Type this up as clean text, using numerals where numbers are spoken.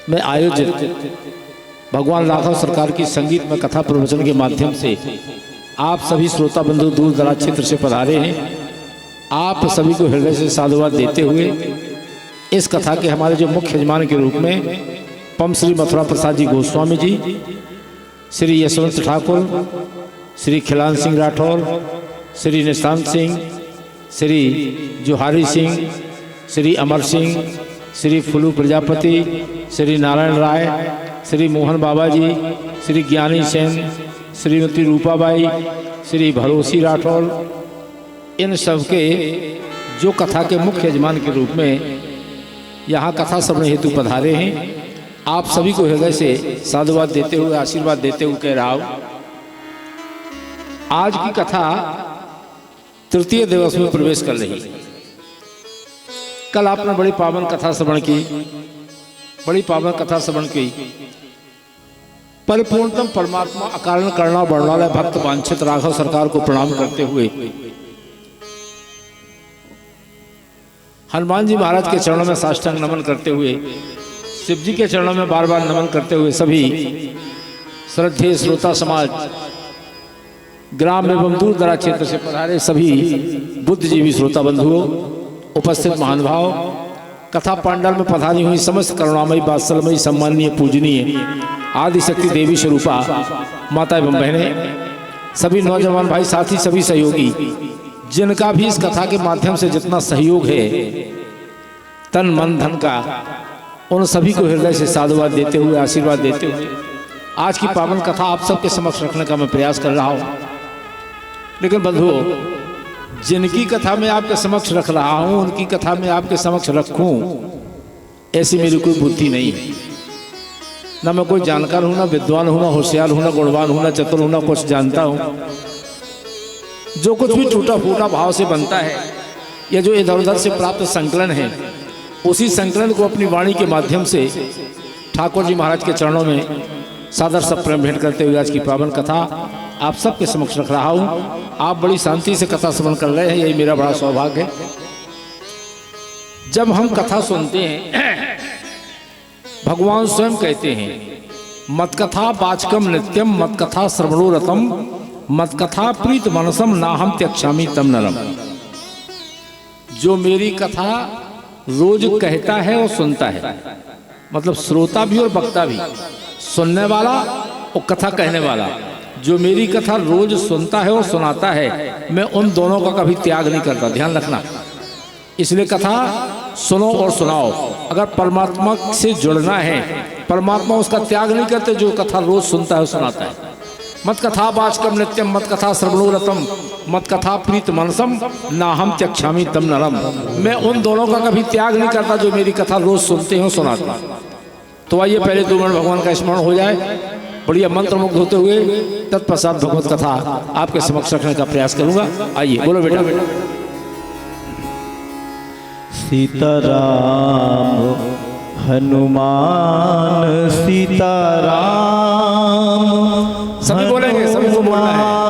में आयोजित भगवान राघव सरकार की संगीत में कथा प्रवचन के माध्यम से आप सभी श्रोता बंधु दूर दराज क्षेत्र से पधारे हैं। आप सभी को हृदय से साधुवाद देते हुए इस कथा के हमारे जो मुख्य यजमान के रूप में पम श्री मथुरा प्रसाद जी गोस्वामी जी, श्री यशवंत ठाकुर, श्री खिलान सिंह राठौर, श्री निशांत सिंह, श्री जोहारी सिंह, श्री अमर सिंह, श्री फुलू प्रजापति, श्री नारायण राय, श्री मोहन बाबा जी, श्री ज्ञानी सेन, श्रीमती रूपाबाई, श्री भरोसी राठौर, इन सब के जो कथा के मुख्य यजमान के रूप में यहाँ कथा श्रवण हेतु पधारे हैं, आप सभी को हृदय से साधुवाद देते हुए आशीर्वाद देते हुए कह रहा हूँ, आज की कथा तृतीय दिवस में प्रवेश कर रही है। कल आपने बड़ी पावन कथा श्रवण की, बड़ी पावन कथा श्रवण की। परिपूर्णतम परमात्मा अकारण करना वर्णालय भक्त वांछित राघव सरकार को प्रणाम करते हुए हनुमान जी महाराज के चरणों में साष्टांग नमन करते हुए, शिव जी के चरणों में बार बार नमन करते हुए सभी श्रद्धेय श्रोता समाज, ग्राम एवं दूर दराज क्षेत्र से पधारे सभी बुद्धिजीवी श्रोता बंधुओं, उपस्थित महानुभाव, कथा पांडाल में पधारी हुई समस्त करुणामयी वात्सलमयी सम्माननीय पूजनीय आदिशक्ति देवी स्वरूपा माता एवं बहनें, सभी नौजवान भाई साथी, सभी सहयोगी, जिनका भी इस कथा के माध्यम से जितना सहयोग है तन मन धन का, उन सभी को हृदय से साधुवाद देते हुए आशीर्वाद देते हुए आज की पावन कथा आप सबके समक्ष रखने का मैं प्रयास कर रहा हूँ। लेकिन बंधुओं, जिनकी कथा में आपके समक्ष रख रहा हूँ उनकी कथा में आपके समक्ष रखूं, ऐसी मेरी कोई बुद्धि नहीं है। ना मैं कोई जानकार हूँ, ना विद्वान हूँ, ना होशियार हूँ, ना गुणवान हूँ, ना चतुर हूँ, ना कुछ जानता हूँ। जो कुछ भी टूटा फूटा भाव से बनता है या जो इधर उधर से प्राप्त संकलन है, उसी संकलन को अपनी वाणी के माध्यम से ठाकुर जी महाराज के चरणों में सादर सब प्रेम भेंट करते हुए आज की पावन कथा आप सबके समक्ष रख रहा हूँ। आप बड़ी शांति से कथा श्रवण कर रहे हैं, यही मेरा बड़ा सौभाग्य है। जब हम कथा सुनते हैं, भगवान स्वयं कहते हैं, मत कथा वाचकम नित्यम, मत कथा श्रवणो रतम, मत कथा प्रीत मनसम, ना हम त्यक्षामी तम नरम। जो मेरी कथा रोज कहता है और सुनता है, मतलब श्रोता भी और वक्ता भी, सुनने वाला और कथा कहने वाला, जो मेरी कथा रोज सुनता है और सुनाता है, मैं उन दोनों का कभी त्याग नहीं करता। ध्यान रखना, इसलिए कथा सुनो और सुनाओ। अगर परमात्मा से जुड़ना है, परमात्मा उसका त्याग नहीं करते जो कथा रोज सुनता है और सुनाता है। मत कथा वाचकम नित्यम, मत कथा श्रवणो रतम, मत कथा प्रीत मनसम, ना हम त्यक्षामी तम नरम। मैं उन दोनों का कभी त्याग नहीं करता जो मेरी कथा रोज सुनते हैं और सुनाते हैं। तो आइए पहले 2 मिनट भगवान का स्मरण हो जाए, बढ़िया मंत्र मुग्ध होते हुए तत्पश्चात भगवत कथा आपके समक्ष रखने का प्रयास करूंगा। आइए, बोलो बेटा। सीताराम हनुमान सीताराम, सभी बोलेंगे।